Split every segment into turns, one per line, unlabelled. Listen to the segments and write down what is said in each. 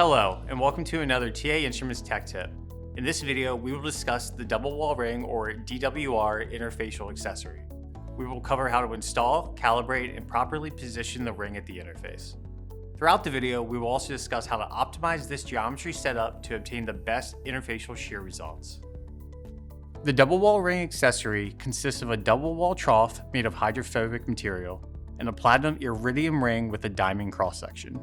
Hello, and welcome to another TA Instruments Tech Tip. In this video, we will discuss the double wall ring or DWR interfacial accessory. We will cover how to install, calibrate, and properly position the ring at the interface. Throughout the video, we will also discuss how to optimize this geometry setup to obtain the best interfacial shear results. The double wall ring accessory consists of a double wall trough made of hydrophobic material and a platinum iridium ring with a diamond cross-section.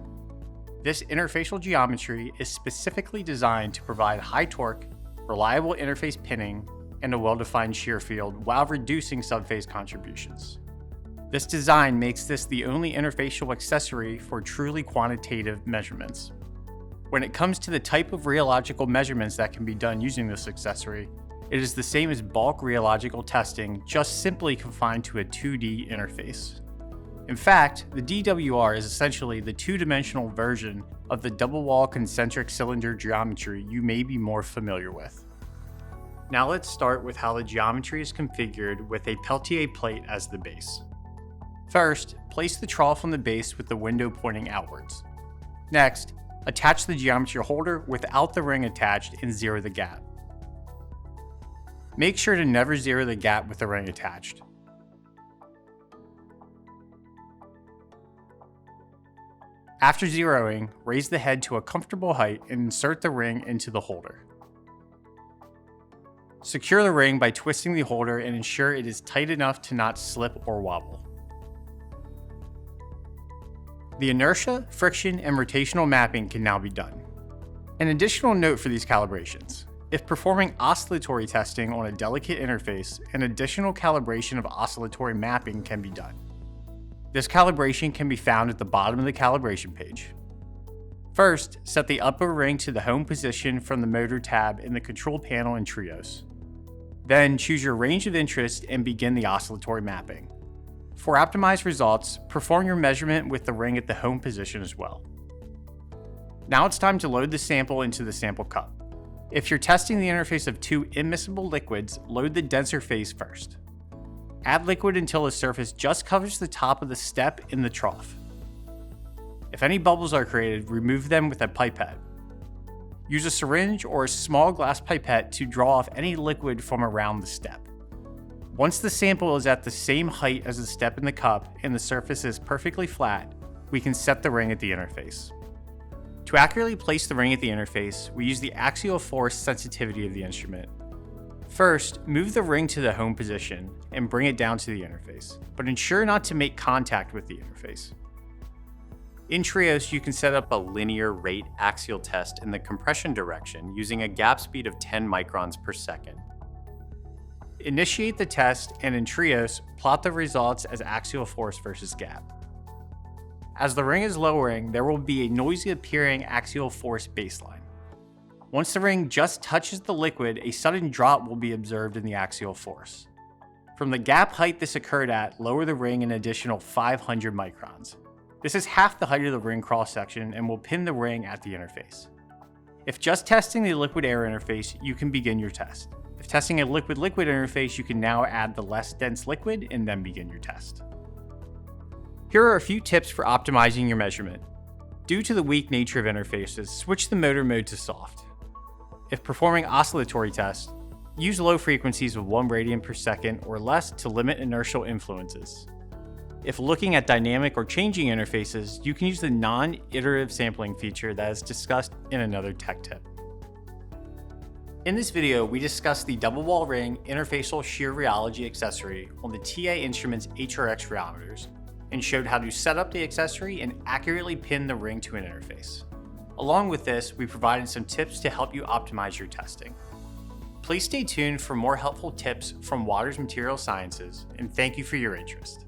This interfacial geometry is specifically designed to provide high torque, reliable interface pinning, and a well-defined shear field while reducing subphase contributions. This design makes this the only interfacial accessory for truly quantitative measurements. When it comes to the type of rheological measurements that can be done using this accessory, it is the same as bulk rheological testing, just simply confined to a 2D interface. In fact, the DWR is essentially the two-dimensional version of the double wall concentric cylinder geometry you may be more familiar with. Now let's start with how the geometry is configured with a Peltier plate as the base. First, place the trough on the base with the window pointing outwards. Next, attach the geometry holder without the ring attached and zero the gap. Make sure to never zero the gap with the ring attached. After zeroing, raise the head to a comfortable height and insert the ring into the holder. Secure the ring by twisting the holder and ensure it is tight enough to not slip or wobble. The inertia, friction, and rotational mapping can now be done. An additional note for these calibrations: if performing oscillatory testing on a delicate interface, an additional calibration of oscillatory mapping can be done. This calibration can be found at the bottom of the calibration page. First, set the upper ring to the home position from the motor tab in the control panel in Trios. Then choose your range of interest and begin the oscillatory mapping. For optimized results, perform your measurement with the ring at the home position as well. Now it's time to load the sample into the sample cup. If you're testing the interface of two immiscible liquids, load the denser phase first. Add liquid until the surface just covers the top of the step in the trough. If any bubbles are created, remove them with a pipette. Use a syringe or a small glass pipette to draw off any liquid from around the step. Once the sample is at the same height as the step in the cup and the surface is perfectly flat, we can set the ring at the interface. To accurately place the ring at the interface, we use the axial force sensitivity of the instrument. First, move the ring to the home position and bring it down to the interface, but ensure not to make contact with the interface. In Trios, you can set up a linear rate axial test in the compression direction using a gap speed of 10 microns per second. Initiate the test, and in Trios, plot the results as axial force versus gap. As the ring is lowering, there will be a noisy appearing axial force baseline. Once the ring just touches the liquid, a sudden drop will be observed in the axial force. From the gap height this occurred at, lower the ring an additional 500 microns. This is half the height of the ring cross-section and will pin the ring at the interface. If just testing the liquid-air interface, you can begin your test. If testing a liquid-liquid interface, you can now add the less dense liquid and then begin your test. Here are a few tips for optimizing your measurement. Due to the weak nature of interfaces, switch the motor mode to soft. If performing oscillatory tests, use low frequencies of 1 radian per second or less to limit inertial influences. If looking at dynamic or changing interfaces, you can use the non-iterative sampling feature that is discussed in another tech tip. In this video, we discussed the double wall ring interfacial shear rheology accessory on the TA Instruments HRX rheometers and showed how to set up the accessory and accurately pin the ring to an interface. Along with this, we provided some tips to help you optimize your testing. Please stay tuned for more helpful tips from Waters Material Sciences, and thank you for your interest.